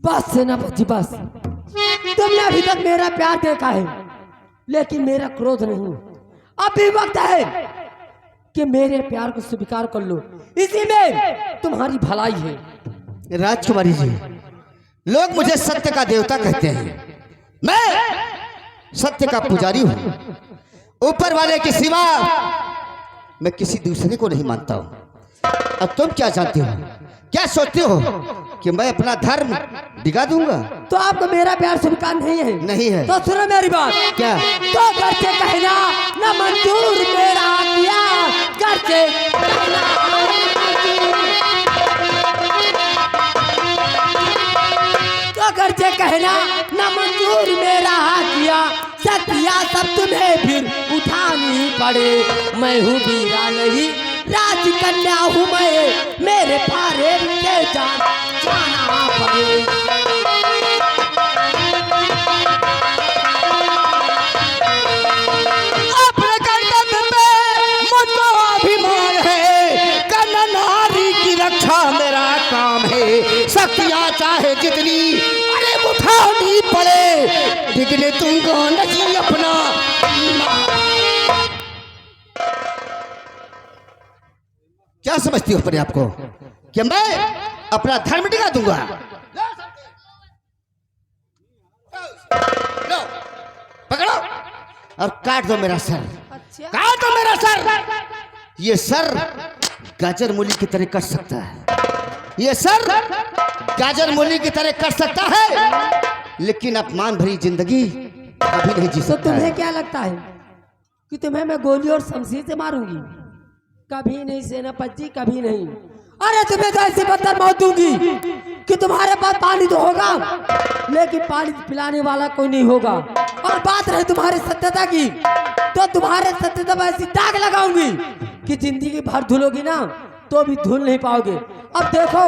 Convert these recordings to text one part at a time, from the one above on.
बस सेनापति बस, तुमने अभी तक मेरा प्यार देखा है लेकिन मेरा क्रोध नहीं। अभी वक्त है कि मेरे प्यार को स्वीकार कर लो, इसी में तुम्हारी भलाई है। राजकुमारी जी, लोग मुझे सत्य का देवता कहते हैं, मैं सत्य का पुजारी हूं। ऊपर वाले के सिवा मैं किसी दूसरे को नहीं मानता हूं। अब तुम क्या जानते हो, क्या सोचते हो कि मैं अपना धर्म दिखा दूंगा? तो आपको मेरा प्यार स्वीकार नहीं है? नहीं है। तो सुनो मेरी बात। क्या? तो घर से कहना न मंजूर मेरा किया, घर से कहना तो घर से कहना न मंजूर मेरा किया, सत्या सब तुम्हें फिर उठानी पड़े। मैं हूँ वीरा नहीं राजकन्या हूँ मैं, मेरे पारे के जाना पड़े। अपने कर्तव्य में मुझको अभिमान है, कन्या नारी की रक्षा मेरा काम है। शक्तियाँ चाहे जितनी अरे उठानी पड़े, दिखने तुमको नहीं अपना। क्या समझती हो अपने आप को कि मैं अपना धर्म दिखा दूंगा? लो, पकड़ो और काट दो मेरा सर। अच्छा? काट दो मेरा सर। ये सर गाजर मूली की तरह कट सकता है, ये सर गाजर मूली की तरह कट सकता है, लेकिन अपमान भरी जिंदगी कभी नहीं जी तो सकता तुम्हें है। क्या लगता है कि तुम्हें मैं गोली और शमशीर से मारूंगी? कभी नहीं सेनापति, कभी नहीं। अरे तुम्हें तो ऐसी बदतर मौत दूंगी कि तुम्हारे पास पानी तो होगा लेकिन पानी पिलाने वाला कोई नहीं होगा। और बात रही तुम्हारी सत्यता की, तो तुम्हारे सत्यता पर ऐसी दाग लगाऊंगी कि जिंदगी भर धुलोगी ना तो भी धुल नहीं पाओगे। अब देखो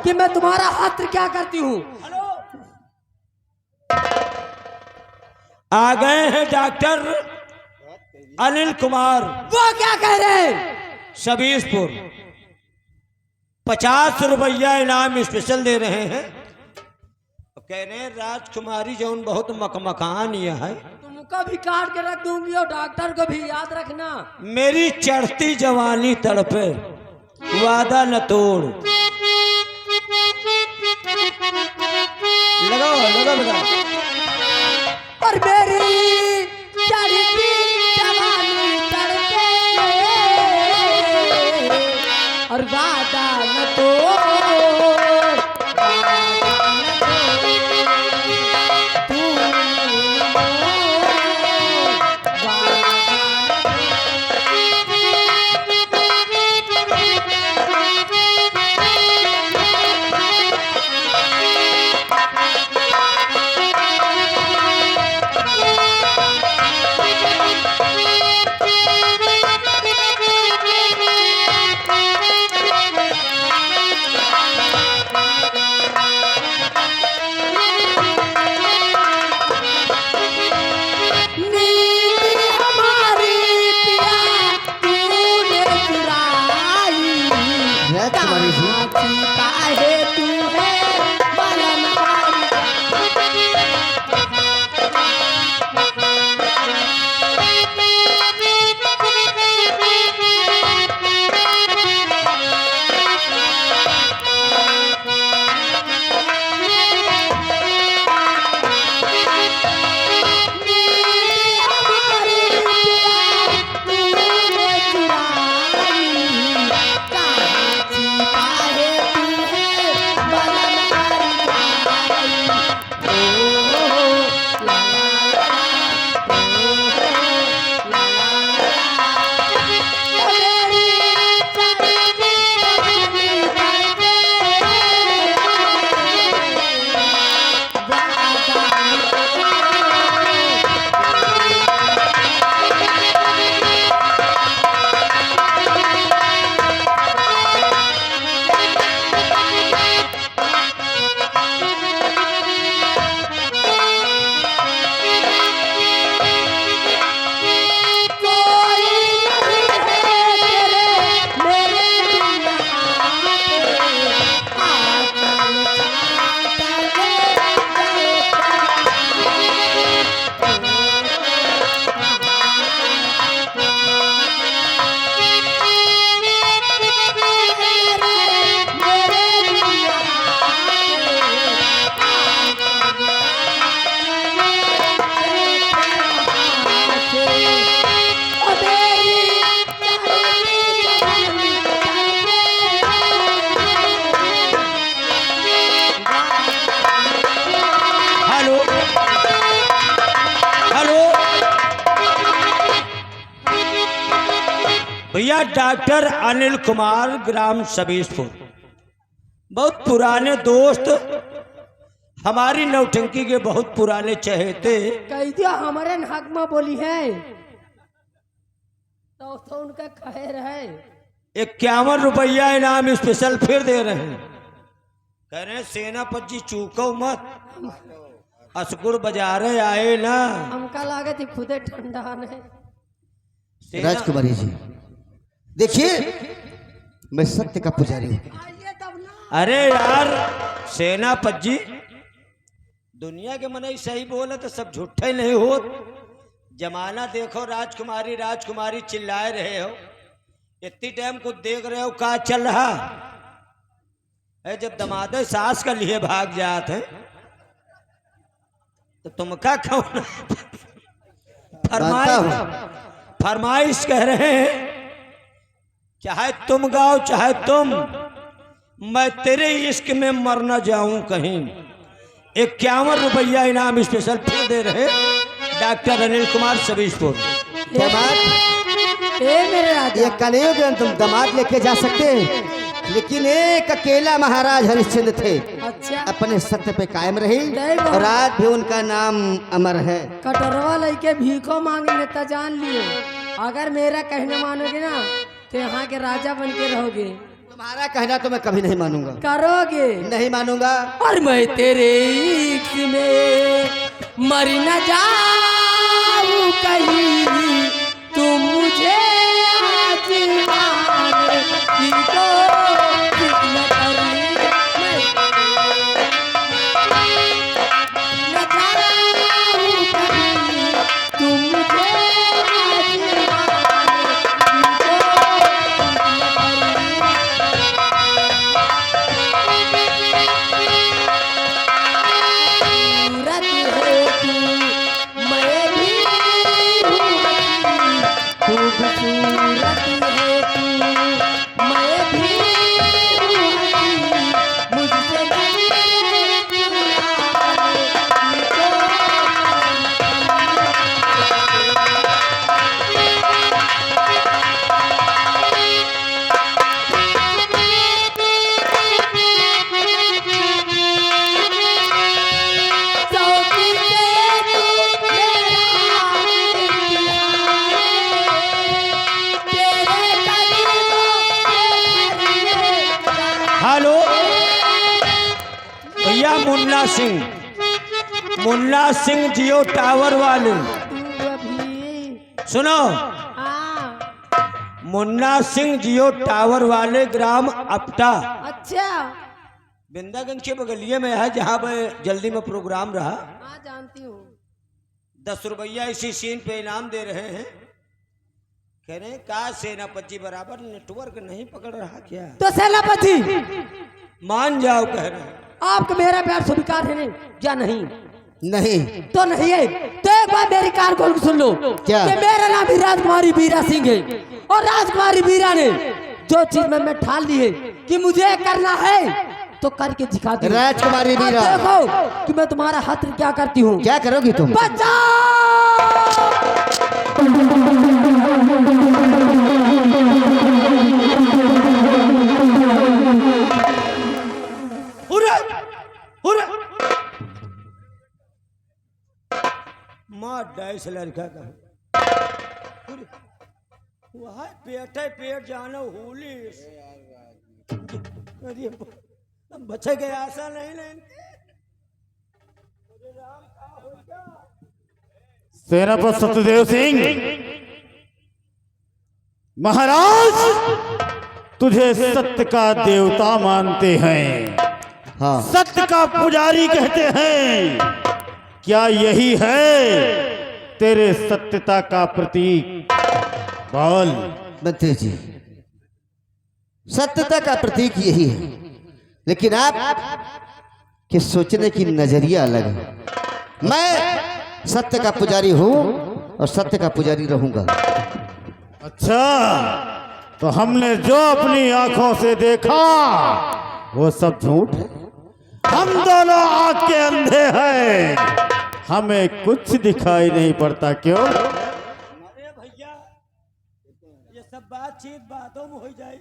कि मैं तुम्हारा हत्र क्या करती हूँ। आ गए हैं डॉक्टर अनिल कुमार वो क्या कह रहे हैं? सबीसपुर 50 रुपया इनाम स्पेशल दे रहे हैं। कह रहे हैं राजकुमारी जौन बहुत मकमकान यह है, तुमको भी काट के रख दूंगी और डॉक्टर को भी याद रखना। मेरी चढ़ती जवानी तड़पे वादा न तोड़। लगाओ लगाओ लगाओ। और मेरी चढ़ती जवानी तड़पे और वादा न तोड़। डॉक्टर अनिल कुमार, ग्राम सबीसपुर। बहुत पुराने दोस्त, हमारी नौटंकी के बहुत पुराने चहेते। कह दिया हमारे नाक में बोली है तो उनका खैर है। 51 रुपया इनाम स्पेशल फिर दे रहे हैं। कह रहे हैं सेनापति जी चूको मत, असकुर बाजारे आए ना। हमका लागत ही खुदे ठंडा नहीं। राजकुमारी जी देखिए, मैं सत्य का पुजारी हूँ। अरे यार सेनापति जी, दुनिया के मन सही बोले तो सब झूठे नहीं हो। जमाना देखो, राजकुमारी राजकुमारी चिल्लाए रहे हो, इतनी टाइम को देख रहे हो क्या चल रहा है। जब दमादे सास का लिए भाग जाते हैं तो तुम क्या खाओ। फरमाइश कह रहे हैं, चाहे तुम गाओ चाहे तुम, मैं तेरे इश्क में मर न जाऊं कहीं। 51 रुपया इनाम स्पेशल फिर दे रहे डॉक्टर अनिल कुमार सबीसपुर। मेरे राजा, ये कलयुग में तुम दामाद लेके जा सकते, लेकिन एक अकेला महाराज हरिश्चंद्र थे। अच्छा, अपने सत्य पे कायम रही नहीं बाबा। और आज भी उनका नाम अमर है। कटोरवा लेके भीखो मांगेंगे तो जान लियो, अगर मेरा कहना मानोगे ना तो यहाँ के राजा बन के रहोगे। तुम्हारा कहना तो मैं कभी नहीं मानूंगा। करोगे? नहीं मानूंगा। और मैं तेरे इश्क में मर न जाऊं कहीं, तुम मुझे आसमान की कोशिश न करी। मैं न जाऊं कहीं, तुम मुझे आसमान की कोशिश न करी। हेलो भैया, मुन्ना सिंह जियो टावर वाले सुनो। मुन्ना सिंह जियो टावर वाले, ग्राम अपटा। अच्छा, बिंदागंज के बगलिए में है, जहाँ पे जल्दी में प्रोग्राम रहा। हाँ जानती हूँ। 10 रुपया इसी सीन पे इनाम दे रहे हैं। कह रहे हैं का सेनापति बराबर नेटवर्क नहीं पकड़ रहा क्या? तो सेनापति मान जाओ, कह रहे हैं। आपको मेरा प्यार स्वीकार है नहीं या नहीं? नहीं तो नहीं है तो एक बार मेरी कार खोल सुन लो। क्या? कि मेरा नाम भी राजकुमारी बीरा सिंह है, और राजकुमारी बीरा ने जो चीज में ठान ली है कि मुझे करना है तो करके दिखा दो। राजकुमारी बीरा, देखो कि मैं तुम्हारा हाथ क्या करती हूँ। क्या करोगी तुम? माँ डाइस लड़का का वहाँ पेट जाना होली। अरे बचे गए, आशा नहीं। सेनापति सत्यदेव सिंह महाराज, तुझे सत्य का देवता मानते हैं, हाँ। सत्य का पुजारी कहते हैं। क्या यही है तेरे सत्यता का प्रतीक? बोल। मंत्री जी, सत्यता का प्रतीक यही है, लेकिन आप के सोचने की नजरिया अलग है। मैं सत्य का पुजारी हूं और सत्य का पुजारी रहूंगा। अच्छा, तो हमने जो अपनी आंखों से देखा वो सब झूठ है। हम दोनों आंख के अंधे हैं, हमें कुछ दिखाई नहीं पड़ता। क्यों? अरे भैया, ये सब बात बातचीत बातों में हो जाए।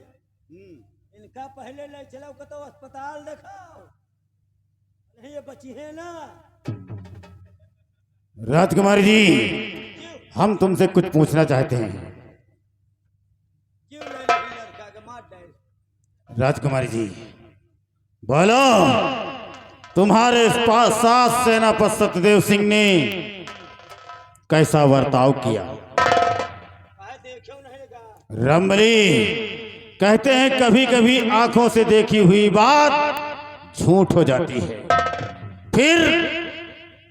इनका पहले ले चलो कि तो अस्पताल दिखाओ, नहीं ये बची है ना। राजकुमारी जी, हम तुमसे कुछ पूछना चाहते हैं। क्यों ले रही लड़का के मार डाल। राजकुमारी जी बोलो, तुम्हारे पास सास सेनापति सत्यदेव सिंह ने कैसा बर्ताव किया? देखो नहीं गा। रंबली कहते हैं कभी कभी आंखों से देखी हुई बात झूठ हो जाती है। फिर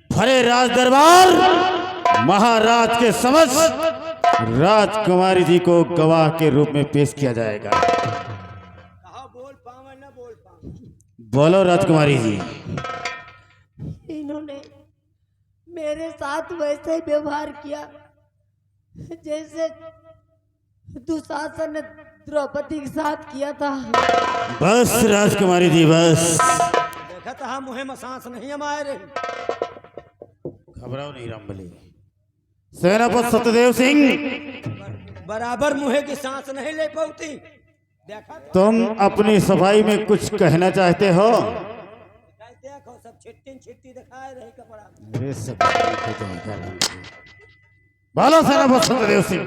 भरे राज दरबार महाराज के समक्ष राजकुमारी जी को गवाह के रूप में पेश किया जाएगा। कहा बोल पावे ना बोल पावे। बोलो राजकुमारी जी। इन्होंने मेरे साथ वैसे ही व्यवहार किया जैसे दुशासन ने द्रौपदी के साथ किया था। बस राजकुमारी जी बस। देखा था मुहे में सांस नहीं हमारे रही। घबराओ नहीं रंबली। सेनापति सत्यदेव सिंह बराबर मुहे की सांस नहीं ले पाती। देखा तुम अपनी सफाई में कुछ कहना चाहते हो? देखो सब छिट्टी छिट्टी दिखाए रही कपड़ा। अरे सब बोलो सेनापति सत्यदेव सिंह।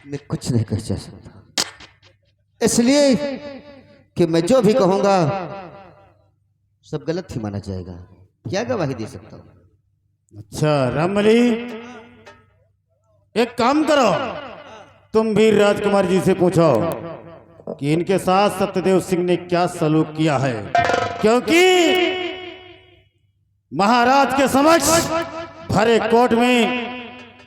मैं कुछ नहीं कह सकता, इसलिए कि मैं जो भी कहूंगा सब गलत ही माना जाएगा। क्या गवाही दे सकता हूं? अच्छा रंबली, एक काम करो, तुम भी राजकुमार जी से पूछो कि इनके साथ सत्यदेव सिंह ने क्या सलूक किया है, क्योंकि महाराज के समक्ष भरे कोर्ट में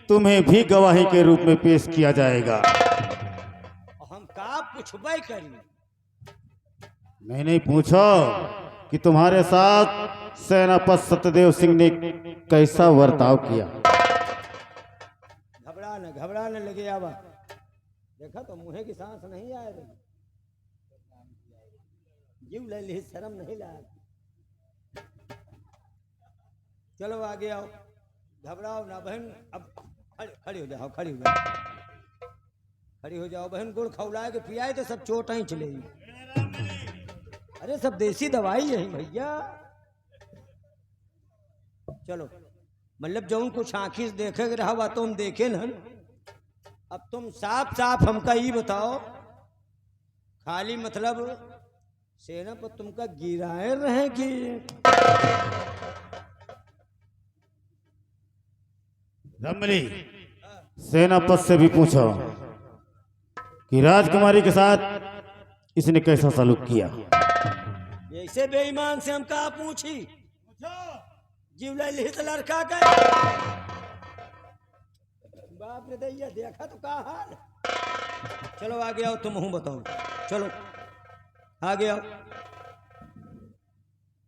तुम्हें भी गवाही के रूप में पेश किया जाएगा। हम का पूछबे करी। मैंने पूछो कि तुम्हारे साथ सेनापति सत्यदेव सिंह ने कैसा बर्ताव किया। घबराने लगे आवा। देखा तो मुहे की सांस नहीं आ रही। जीव ले ली, शर्म नहीं लाया। चलो आगे आओ, घबराओ ना बहन। अब खड़ी हो जाओ, खड़ी हो जाओ, खड़ी हो जाओ बहन। गुड़ खौलाए के पियाए तो सब चोट ही चलेगी। अरे सब देसी दवाई है भैया। चलो मतलब जो कुछ आंखी से देखे रहा हुआ तो हम देखे ना। अब तुम साफ साफ हमका ये बताओ, खाली मतलब सेना पर तुमका गिराए रहे कि रंबली, सेनापति से भी पूछो कि राजकुमारी के साथ इसने कैसा सलूक किया। ऐसे बेईमान से हम कहा पूछी। जीवला लिहित लड़का का बाप रे दैया, देखा तो का हाल। चलो आगे आओ, तुम हूं बताओ। चलो आगे आओ,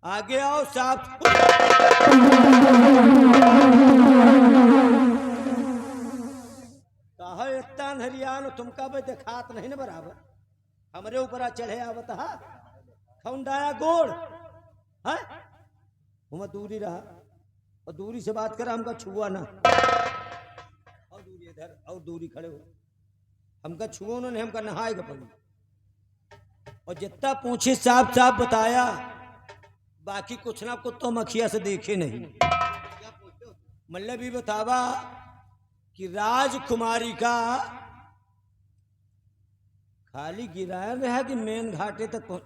आगे आओ साफ। कहा इतना हरियाणा तुमका भाई देखात नहीं ना बराबर। हमरे ऊपर चढ़े आवत हा खौंडाया गोड़ है। हम दूरी रहा और दूरी से बात करा, हमका छुआ ना। और दूरी इधर और दूरी खड़े हो, हमका छुओ ना नहीं, हमका नहाएगा पड़ी। और जितना पूछे साफ साफ बताया, बाकी कुछ ना कुछ तो मखिया से देखे नहीं। मतलब भी बतावा कि राजकुमारी का खाली गिराया रहा कि मेन घाटे तक पहुंच।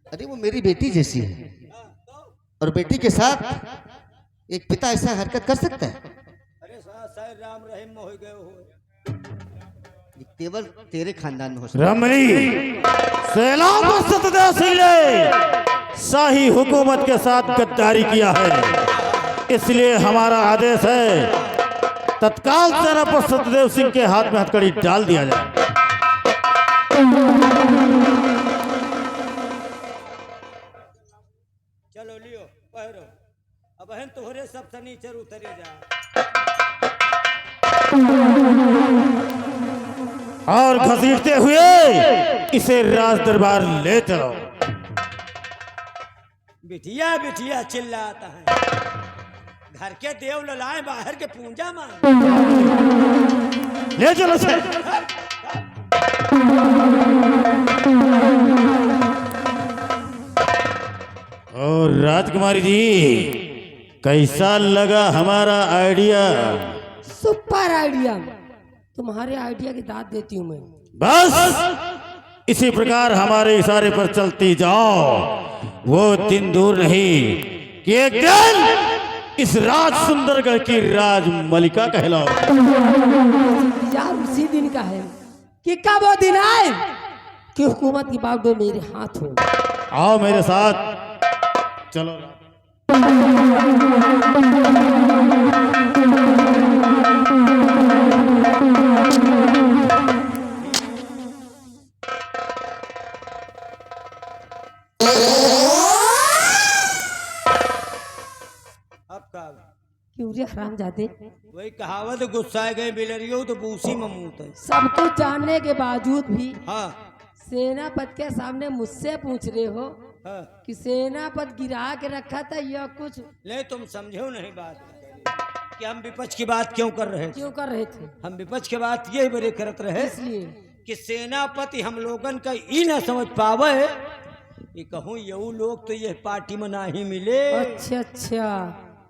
अरे वो मेरी बेटी जैसी है, और बेटी के साथ एक पिता ऐसा हरकत कर सकता है? अरे शायद राम रहीम में हो गए हो। ये केवल तेरे खानदान में हो सकता है। रमणी, सेनापति सत्यदेव सिंह ने शाही हुकूमत के साथ गद्दारी किया है, इसलिए हमारा आदेश है तत्काल सेनापति सत्यदेव सिंह के हाथ में हथकड़ी डाल दिया जाए। चलो लियो पहरो। अब बहन तोहरे सब सनीचर उतरे जा। और घसीटते हुए इसे राज दरबार ले चलो। बिटिया बिटिया चिल्लाता है। घर के देव ललाए बाहर के पूंजा मां। ले चलो से। और राजकुमारी जी कैसा लगा हमारा आइडिया? Super idea. तुम्हारे आइडिया की दाद देती हूँ मैं। बस इसी प्रकार हमारे इशारे पर चलती जाओ। वो दिन दूर नहीं कि एक दिन इस राज सुंदरगढ़ की राज मलिका कहलाओ। यार उसी दिन का है कि कब वो दिन आए कि हुकूमत की बागडोर मेरे हाथ हो। आओ मेरे साथ चलो। अब का क्यों रे हरामजादे? वही कहावत, गुस्साए गए बिलरियो तो बूसी ममूत है। सब कुछ जानने के बावजूद भी हाँ सेनापति के सामने मुझसे पूछ रहे हो हाँ। कि सेनापति गिरा के रखा था या कुछ नहीं तुम समझो नहीं बात कि हम विपक्ष की बात क्यों कर रहे थे। क्यों कर रहे थे? हम विपक्ष की बात यही बड़े करत रहे इसलिए कि सेनापति हम लोगन का ई ना समझ पावे कि कहूँ यू लोग तो ये पार्टी में ना ही मिले। अच्छा अच्छा,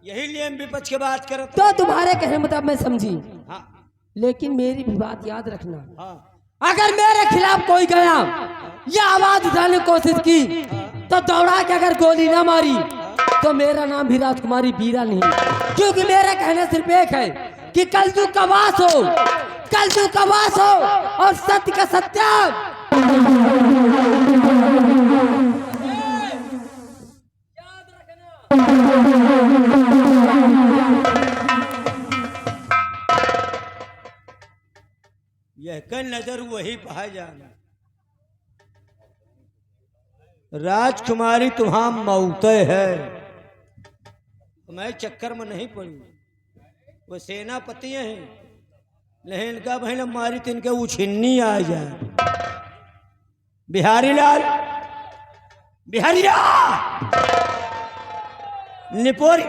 यही लिए हम विपक्ष की बात करत तो तुम्हारे कहने मुताबिक मैं समझी, हाँ लेकिन मेरी भी बात याद रखना। हाँ। अगर मेरे खिलाफ कोई गया या आवाज उठाने की कोशिश की तो दौड़ा के अगर गोली ना मारी तो मेरा नाम भी राजकुमारी बीरा नहीं, क्योंकि मेरा कहना सिर्फ एक है कि कल तू का वास हो, कल तू का वास हो और सत्य का सत्य। यह कर नजर वही पाए जाना। राजकुमारी तुम्हारा मौतय है, मैं चक्कर में नहीं पड़ी। वो सेनापति हैं, लेकिन इनका बहन मारी तो इनके उछिन्नी आ जाए। बिहारी लाल, बिहारिया निपोरी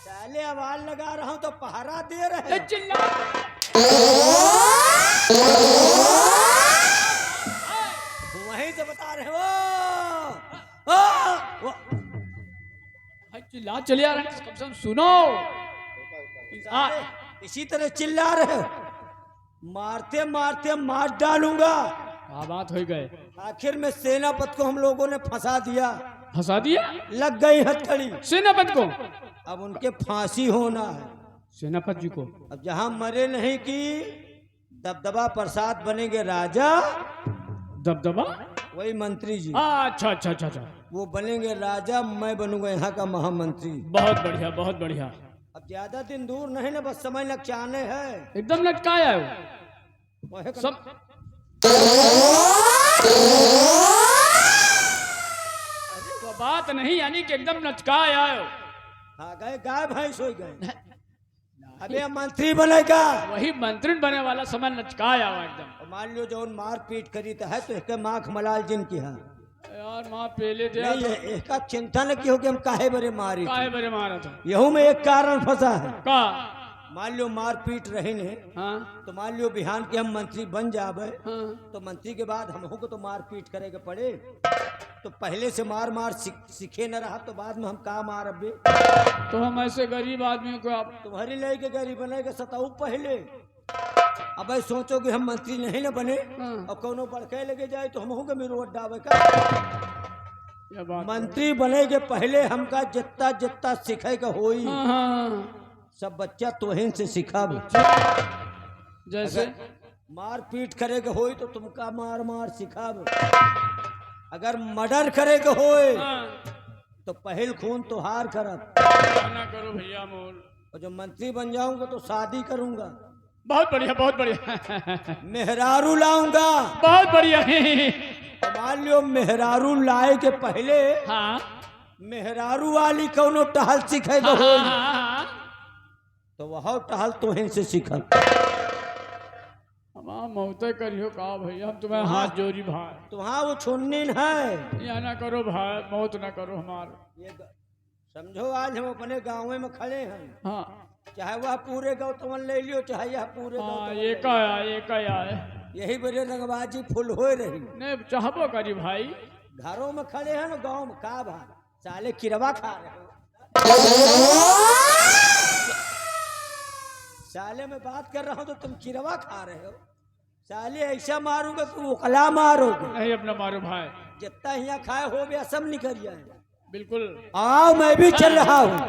साले आवाज लगा रहा हूं तो पहरा दे रहे हैं। वहीं से बता रहे हो। चिल्ला चले आ रहे हैं, कम से कम सुनो। इसी तरह चिल्ला रहे हो, मारते मारते मार डालूंगा। हाँ बात हो गए, आखिर में सेनापति को हम लोगों ने फंसा दिया, फंसा दिया लग गई हथकड़ी। सेनापति को, अब उनके फांसी होना है। सेनापति जी को अब जहां मरे नहीं कि दबदबा प्रसाद बनेंगे राजा, दबदबा, वही मंत्री जी। अच्छा अच्छा अच्छा अच्छा, वो बनेंगे राजा, मैं बनूंगा यहाँ का महामंत्री। बहुत बढ़िया बहुत बढ़िया। अब ज्यादा दिन दूर नहीं ना, बस समय लटकाने है। एकदम लटकाया है वही सब। वो बात नहीं, यानी कि एकदम लटकाया है। हाँ गए, गाय भैंस हो गए। अबे मंत्री बनेगा, वही मंत्री बने वाला समय लटकाया हुआ एकदम। और मान लो जो मार पीट करी तो है तो एक माख मलाल जिन की है। यार माँ पहले दे नहीं है, इसका चिंता न की हो कि हम काहे बरे मारी। काहे बरे मारा था यहू में एक कारण फंसा है। का? मान लो मार पीट रहे ने, हाँ तो मान लो बिहान के हम मंत्री बन जावे, हाँ तो मंत्री के बाद हमको को तो मार पीट करेगा पड़े। तो पहले से मार मार सीखे न रहा तो बाद में हम का मार अबे। तो हम ऐसे गरीब आदमियों को आप तुम्हारी लय के गरीब बनेगा सताऊ पहले। अब सोचोगे हम मंत्री नहीं न बने हाँ। और कोनो बड़के लगे जाए तो हम होंगे मेरे वोट डावे का। ये बात मंत्री बने के पहले हमका जितना जितना सीखे का होई, हाँ हाँ सब बच्चा तोहिन से सीखा। जैसे मार पीट करेगा होई तो तुमका मार मार सिखाब। अगर मर्डर करेगा होए हाँ। तो पहल खून तो हार करब। ना करो भैया मोल। और जब मंत्री बन जाऊंगा तो शादी करूंगा, बहुत बढ़िया बहुत बढ़िया। मेहरारू लाऊंगा। बहुत बढ़िया। तो मान लो मेहरारू लाए के पहले हाँ मेहरारू वाली कौनो टहल सीखेगा हाँ होई हाँ हाँ। तो वह टहल तोहिन से सीखब। हाँ मौते करियो का भैया, हम तुम्हें हाथ जोड़ी भाई। तुहाँ वो छुन्नी न है। या ना करो भाई, मौत ना करो हमार। समझो आज हम अपने गाँव में खड़े हैं, हाँ चाहे वह पूरे गाँव तुमन ले लियो, चाहे यह पूरे गाँव हाँ, तुमन ये ले का आया, ये का आया। लियो। यही बड़े रंगबाजी फुल हो रही। नहीं चाहबो करी भाई। घरों में खड़े हैं ना, गाँव में का भाई साले किरवा खा रहे हो। साले में बात कर रहा हूँ तो तुम किरवा खा रहे हो। साले ऐसा मारूंगा कि उकला मारोगे। नहीं अपना मारो भाई। जितना यहाँ खाए हो गया सब निकल जाए। बिल्कुल। आओ मैं भी चल रहा हूँ।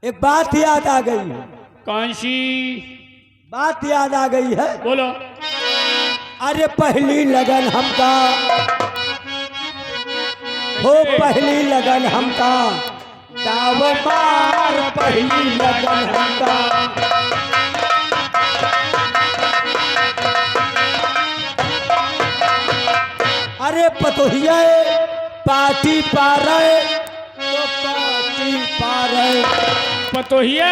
एक बात याद आ गई है। कौन सी बात याद आ गई है? बोलो। अरे पहली लगन हमका हो, पहली लगन हमका दाव मार, पहली लगन हमका। अरे पतोहिया पार्टी पा रहे तो पार्टी पा रहे। पतोहिया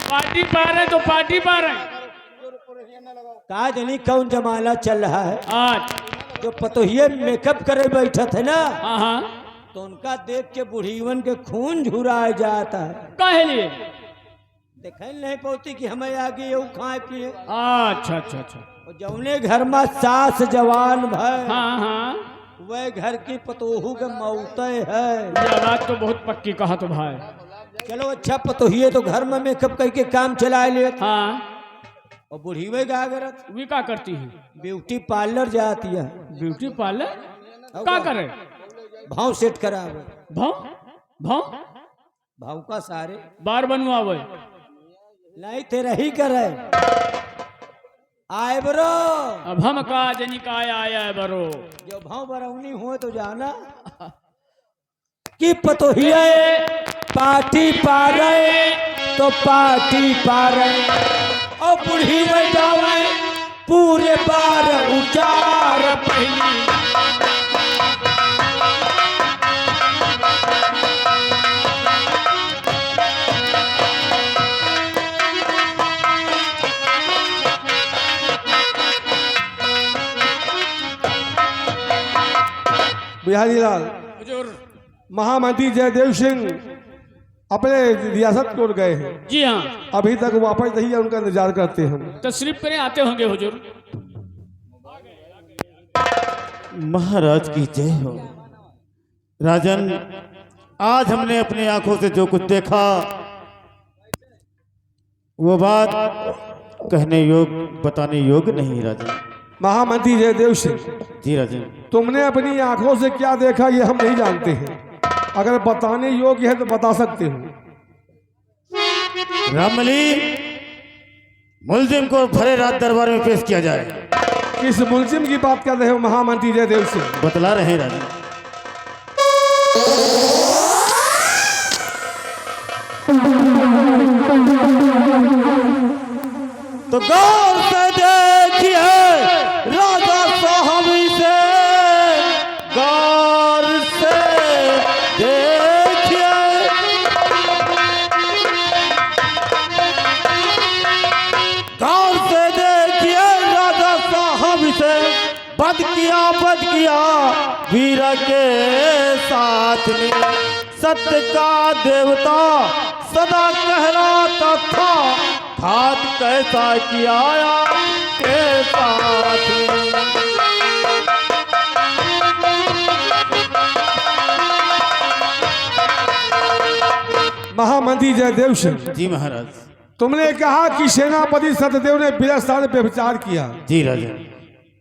पार्टी पा रहे तो पार्टी पा रहे। कहा जानी कौन जमाना चल रहा है आज जो पतोहिया मेकअप करे बैठा थे ना, हाँ हाँ, तो उनका देख के बुढ़ीवन के खून झुराया जाता है। काहे लिए? देखे नहीं पौती कि हमें आगे ये खाए पिए। अच्छा अच्छा अच्छा। और जौने घर में सास जवान भय, हाँ हाँ, वह घर की पतोहू के मौते है। ये बात तो बहुत पक्की कहा तो भाई। चलो अच्छा पतोहिए तो घर में मेकअप करके काम चला ले। हाँ, और बुढ़ी वही क्या करत? वे क्या करती है? ब्यूटी पार्लर जाती है। ब्यूटी पार्लर क्या करे? भाव सेट करावे। भाव भाव भाव का सारे बार बनवावे। नहीं तेरा ही करे। आए बरो, अब हम का जनी का आया है बरो। जो भाव बरौनी हो तो जाना कि पतोहिया पार्टी पा रहे तो पार्टी पा रहे। और बुढ़ी बजावे पूरे बार उचार पहली। बिहारी लाल हुजूर। महामंत्री जयदेव सिंह अपने रियासत को गए हैं, जी हाँ, अभी तक वापस नहीं है, उनका इंतजार करते हैं हम। तशरीफ करें आते होंगे हुजूर। महाराज की जय हो। राजन, आज हमने अपनी आंखों से जो कुछ देखा वो बात कहने योग्य, बताने योग्य नहीं राजन। महामंत्री जयदेव सिंह, जी राजन। तुमने अपनी आंखों से क्या देखा ये हम नहीं जानते हैं, अगर बताने योग्य है तो बता सकते हो। रामली, मुलजिम को भरे रात दरबार में पेश किया जाए। किस मुलजिम की बात कर रहे हो महामंत्री जयदेव सिंह? बतला रहे हैं राजन। तो गौर से देखिए राजा साहब से, गौर से देखिए। गौर से देखिए राजा साहब से, बद किया वीर के साथ में। सत्य का देवता सदा कहलाता था, घात कैसा किया के साथ में। महामंत्री जयदेव सिंह, जी महाराज। तुमने कहा कि सेनापति सत्यदेव ने बिरस्तान पे विचार किया, जी राजन।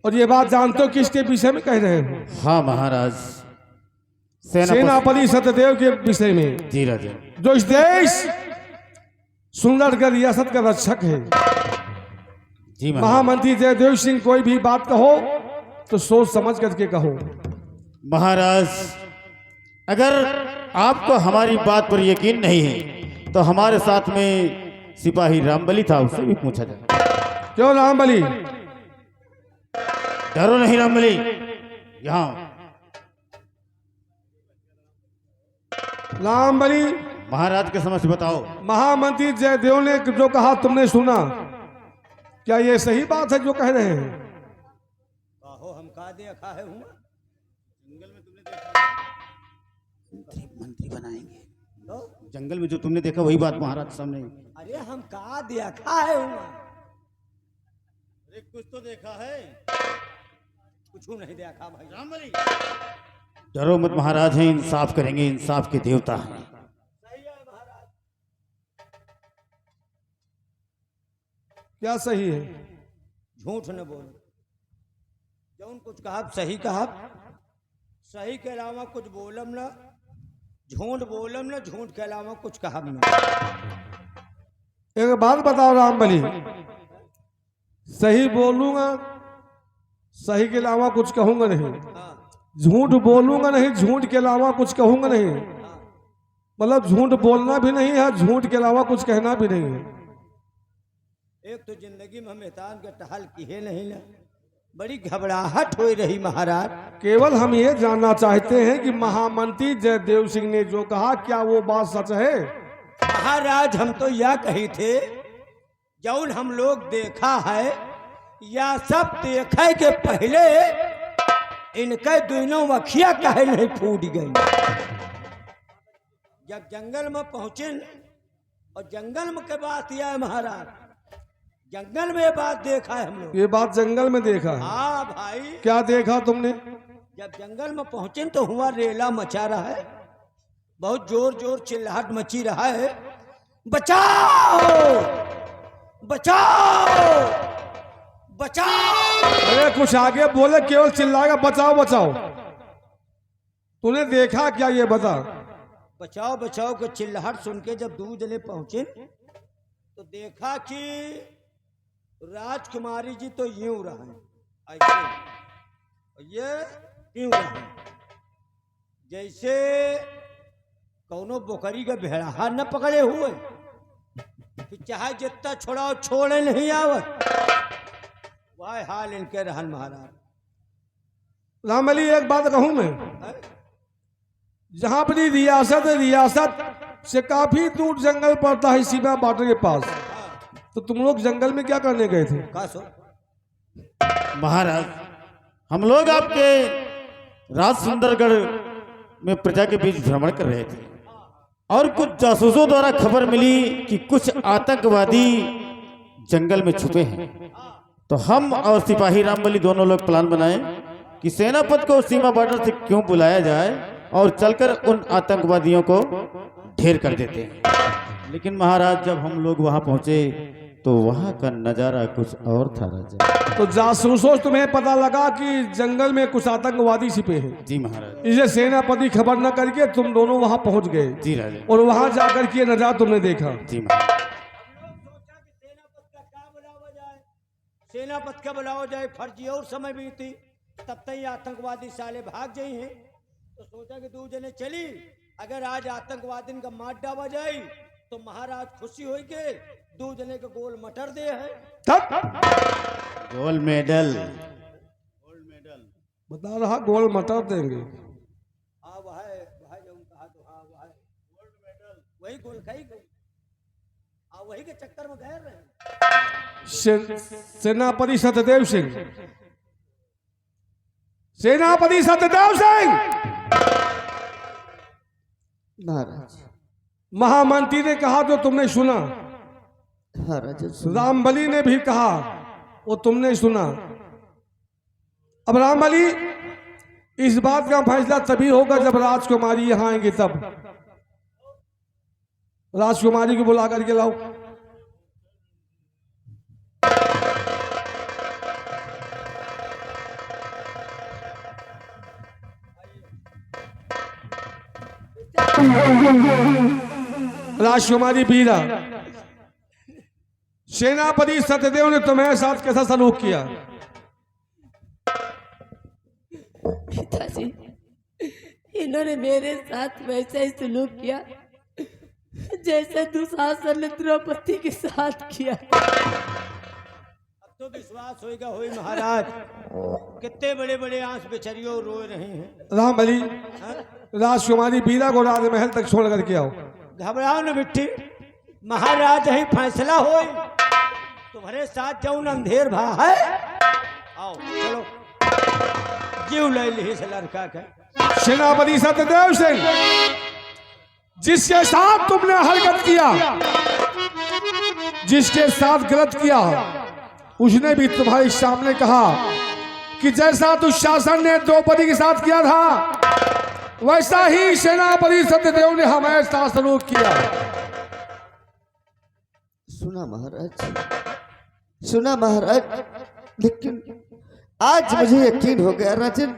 और ये बात जानते हो किसके विषय में कह रहे हो? हाँ महाराज, सेनापति सत्यदेव के विषय में, जी राजन। जो इस देश सुंदरगढ़ रियासत का रक्षक है। जी महामंत्री जयदेव सिंह, कोई भी बात कहो तो सोच समझ करके कहो। महाराज, अगर आपको हमारी बात पर यकीन नहीं है तो हमारे साथ में सिपाही रामबली था, उससे भी पूछा जाए। क्यों रामबली? डरो नहीं रामबली, यहाँ रामबली, महाराज के समझ बताओ। महामंत्री जयदेव ने जो कहा तुमने सुना, क्या ये सही बात है जो कह रहे हैं? का देखा है हुआ मंत्री बनाएंगे तो जंगल में जो तुमने देखा वही बात महाराज सामने। अरे हम का देखा है हुआ अरे कुछ तो देखा है। कुछ नहीं देखा भाई रामबली डरो मत महाराज हैं, इंसाफ करेंगे, इंसाफ के देवता हैं। सही है महाराज। क्या सही है? झूठ न बोलो, जौन कुछ कहा सही कहा, सही के अलावा कुछ बोलम ना, झूठ बोलम ना, झूठ के अलावा कुछ कहा ना। एक बात बताओ रामबली, सही बोलूंगा, सही के अलावा कुछ कहूंगा नहीं, हाँ, झूठ बोलूंगा नहीं, झूठ के अलावा कुछ कहूंगा नहीं, हाँ। मतलब झूठ बोलना भी नहीं है, झूठ के अलावा कुछ कहना भी नहीं है। एक तो जिंदगी में हम एहतान के टहल किए नहीं ना, बड़ी घबराहट हो रही महाराज। केवल हम ये जानना चाहते हैं कि महामंत्री जयदेव सिंह ने जो कहा क्या वो बात सच है? महाराज हम तो यह कही थे, जौन हम लोग देखा है या सब देखे के पहले इनके दोनों अखियां काहे नहीं फूट गई। जब जंगल में पहुंचे और जंगल में के बात यह है महाराज, जंगल में बात देखा है हम लोग। ये बात जंगल में देखा है? हाँ भाई। क्या देखा तुमने? जब जंगल में पहुंचे तो हुआ रेला मचा रहा है, बहुत जोर जोर चिल्लाहट मची रहा है, बचाओ बचाओ बचाओ। अरे कुछ आगे बोले, केवल चिल्लाएगा बचाओ बचाओ। तूने देखा क्या ये बता? बचाओ बचाओ के चिल्लाहट सुन के जब दो जने पहुंचे तो देखा कि राजकुमारी जी तो यूं रहे ऐसे, ये यूं रहे जैसे कौनो बोकरी का भेड़ाहा न पकड़े हुए, कि चाहे जितना छोड़ाओ छोड़े नहीं आवत, वह हाल इनके रहन महाराज। रामबली एक बात कहूं मैं, जहां अपनी रियासत है, रियासत से काफी दूर जंगल पड़ता है सीमा बॉर्डर के पास, तो तुम लोग जंगल में क्या करने गए थे? का सो महाराज हम लोग आपके राज सुंदरगढ़ में प्रजा के बीच भ्रमण कर रहे थे और कुछ जासूसों द्वारा खबर मिली कि कुछ आतंकवादी जंगल में छुपे हैं। तो हम और सिपाही रामबली दोनों लोग प्लान बनाए कि सेनापति को सीमा बॉर्डर से क्यों बुलाया जाए और चलकर उन आतंकवादियों को ढेर कर देते हैं। लेकिन महाराज जब हम लोग वहां पहुंचे तो वहां का नजारा कुछ और था राजा। तो जासूसों तुम्हें पता लगा कि जंगल में कुछ आतंकवादी छिपे हैं? जी महाराज। इसे सेनापति खबर न करके तुम दोनों वहां पहुंच गए? जी राजा। और वहां जाकर के नजारा तुमने देखा? जी महाराज। सेनापति का बुलावा जाए, फर्जी और समय बीती, तब तक आतंकवादी साले भाग जाए हैं। तो सोचा कि दो जने चली, अगर आज आतंकवादी का मार डावा जाए तो महाराज खुशी हो के दो जने का गोल मटर दे है। गोल्ड मेडल बता रहा, गोल मटर देंगे। हाँ वह जो कहा तो हाँ वह गोल्ड मेडल, वही गोल खाई गई, हाँ वही के चक्कर में गए रहे। सेनापति सत्यदेव सिंह, सेनापति सत्यदेव सिंह महाराज। महामंत्री ने कहा जो तुमने सुना, महाराज रामबली ने भी कहा वो तुमने सुना। अब रामबली, इस बात का फैसला तभी होगा जब राजकुमारी यहां आएंगे, तब राजकुमारी को बुला करके लाओ। राजकुमारी बीरा, सेनापति सत्यदेव ने तुम्हारे साथ कैसा सलूक किया? पिताजी, इन्होंने मेरे साथ वैसा ही सलूक किया जैसे दुशासन ने द्रौपदी के साथ किया। अब तो विश्वास होएगा होई महाराज, कितने बड़े बड़े आंस बेचारियों रो रहे हैं। रामबली, राजकुमारी बीरा को राजमहल तक छोड़ करके आओ। घबराओ न बिट्टी, महाराज ही फैसला हो, तुम्हारे साथ जाऊं अंधेर भा है। आओ चलो। जीव ले ली इस लड़का के। सेनापति सत्यदेव सिंह, जिसके साथ तुमने हरकत किया, जिसके साथ गलत किया, उसने भी तुम्हारे सामने कहा कि जैसा दुशासन ने द्रौपदी के साथ किया था, वैसा ही सेनापति सत्यदेव ने हमारे साथ सलूक किया। सुना महाराज, सुना महाराज, लेकिन आज मुझे यकीन हो गया राजन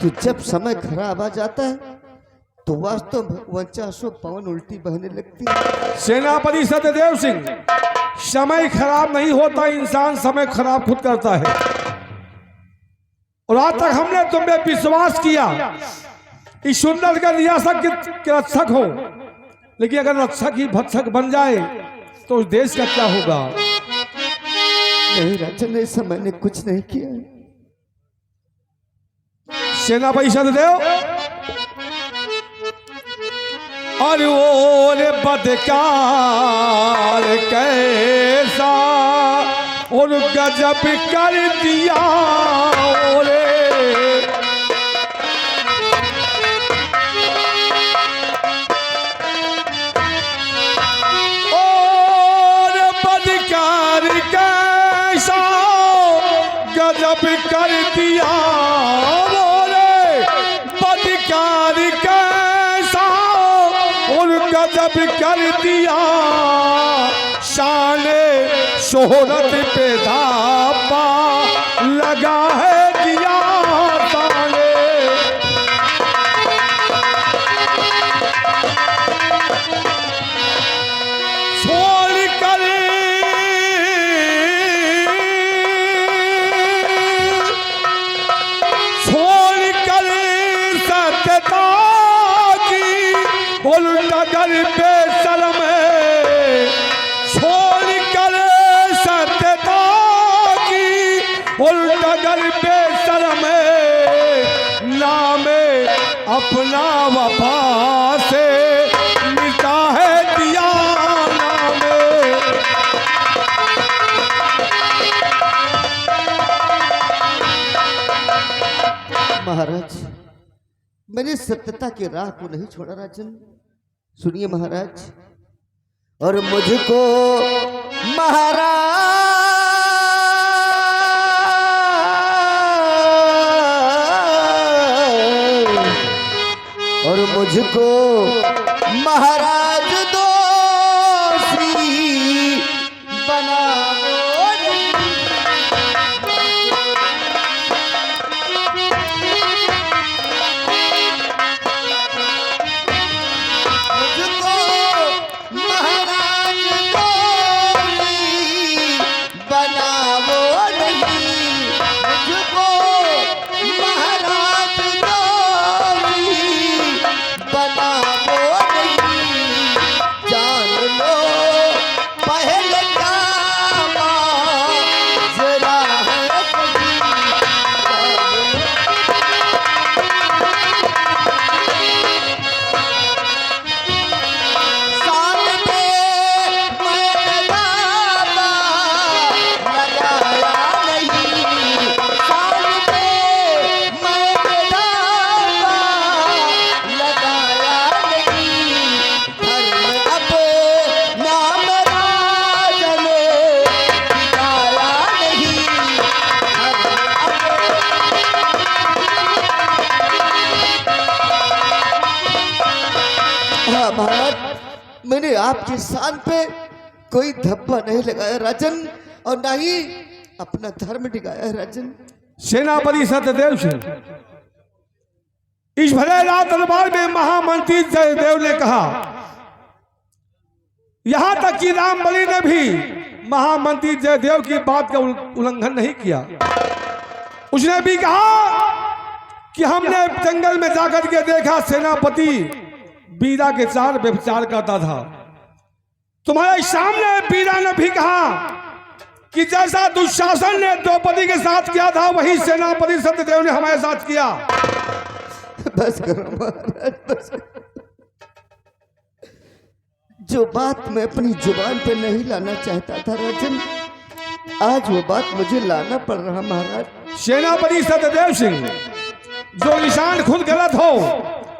कि जब समय खराब आ जाता है तो वास्तव में वंचासो पवन उल्टी बहने लगती है। सेनापति सत्यदेव सिंह, समय खराब नहीं होता, इंसान समय खराब खुद करता है। और आज तक हमने तुम पे विश्वास किया इस सुंदर का रियासत के रक्षक हो, लेकिन अगर रक्षक ही भक्षक बन जाए तो उस देश का क्या होगा? नहीं राजन, ऐसा मैंने कुछ नहीं किया। सेनापति सत्यदेव, और वो रे बदकार कैसा और गजब कर दिया रे, और बदकार कैसा गजब कर दिया रे, बदकार कैसा और गजब कर दिया, शाने शोहरत पे धापा लगा है दिया ताने। छोड़ कर सत्यता की उल्टा कर बेशर्म है, छोड़ कर सत्यता की उल्टा कर बेशर्म है, नाम अपना वफा से मिटा है दिया नाम। महाराज, मैंने सत्यता की राह को नहीं छोड़ा राजन। सुनिए महाराज, और मुझको महाराज, और मुझको महाराज दोषी बनाओ। मैंने आपकी शान पे कोई धब्बा नहीं लगाया राजन, और ना ही अपना धर्म दिखाया राजन। सेनापति सत्यदेव सिंह, इस भरे रात दरबार में महामंत्री जयदेव ने कहा, यहां तक कि रामबलि ने भी महामंत्री जयदेव की बात का उल्लंघन नहीं किया। उसने भी कहा कि हमने जंगल में जाकर के देखा सेनापति बीरा के साथ व्यभिचार करता था। तुम्हारे सामने बीरा ने भी कहा कि जैसा दुशासन ने द्रौपदी के साथ किया था, वही सेनापति सत्यदेव ने हमारे साथ किया। बस करो महाराज, बस करो। जो बात मैं अपनी जुबान पे नहीं लाना चाहता था राजन, आज वो बात मुझे लाना पड़ रहा महाराज। सेनापति सत्यदेव सिंह, जो इंसान खुद गलत हो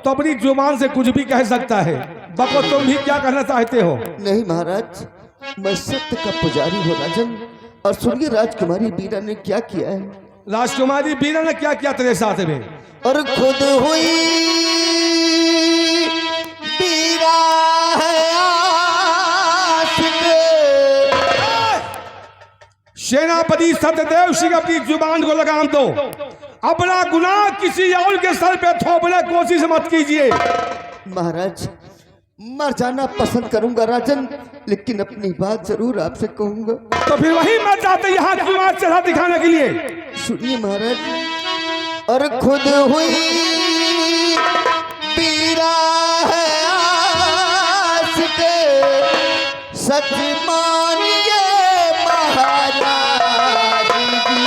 तो अपनी जुबान से कुछ भी कह सकता है। बको तुम भी क्या कहना चाहते हो? नहीं महाराज, मैं सत्य का पुजारी हूँ राजन। और सुनिए राजकुमारी बीरा ने क्या किया है। राजकुमारी बीना ने क्या किया तेरे साथ में? और खुद हुई बीरा है आशिक। सेनापति सत्यदेव सिंह, अपनी जुबान को लगाम दो। अपना गुनाह किसी और के सर पे थोपने की कोशिश मत कीजिए। महाराज, मर जाना पसंद करूंगा राजन, लेकिन अपनी बात जरूर आपसे कहूंगा। तो फिर वही मर जाते यहाँ की बात चढ़ा दिखाने के लिए। सुनिए महाराज। और खुद हुई पीरा है आशिक, सच मानिए महाराज जी।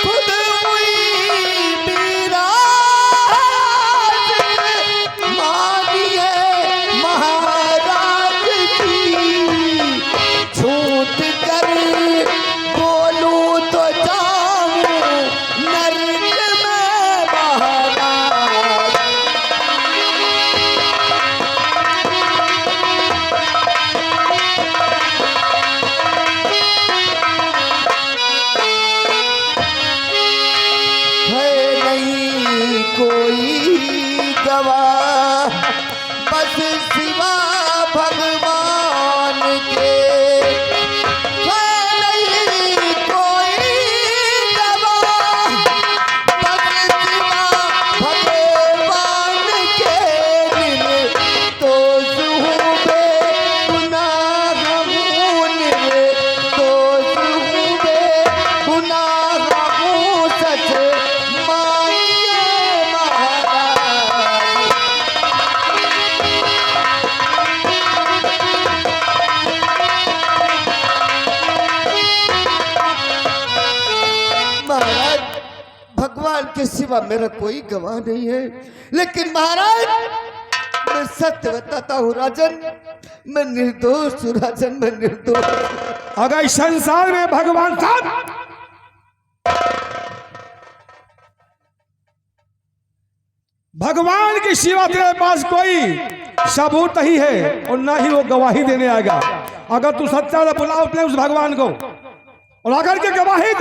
खुद हुई पीरा मानिए महाराज जी। छूट कर बोलूं तो जाऊं नरक में महाराज। है नहीं कोई गवाह बस सिवा भगवान के। है नहीं कोई गवाह बस सिवा भगवान के। निर्दोष हूँ बेगुनाह हूँ, निर्दोष हूँ बेगुनाह हूँ, सच मानिए महाराज। महाराज, भगवान के सिवा मेरा कोई गवाह नहीं है। लेकिन महाराज, मैं सत्य बताता हूँ राजन, मैं निर्दोष हूँ राजन, मैं निर्दोष। अगर इस संसार में भगवान साहब भगवान के सिवा तेरे पास कोई सबूत नहीं है और ना ही वो गवाही देने आएगा। अगर तू सच्चा तो बुला अपने उस भगवान को, और अगर के गवाही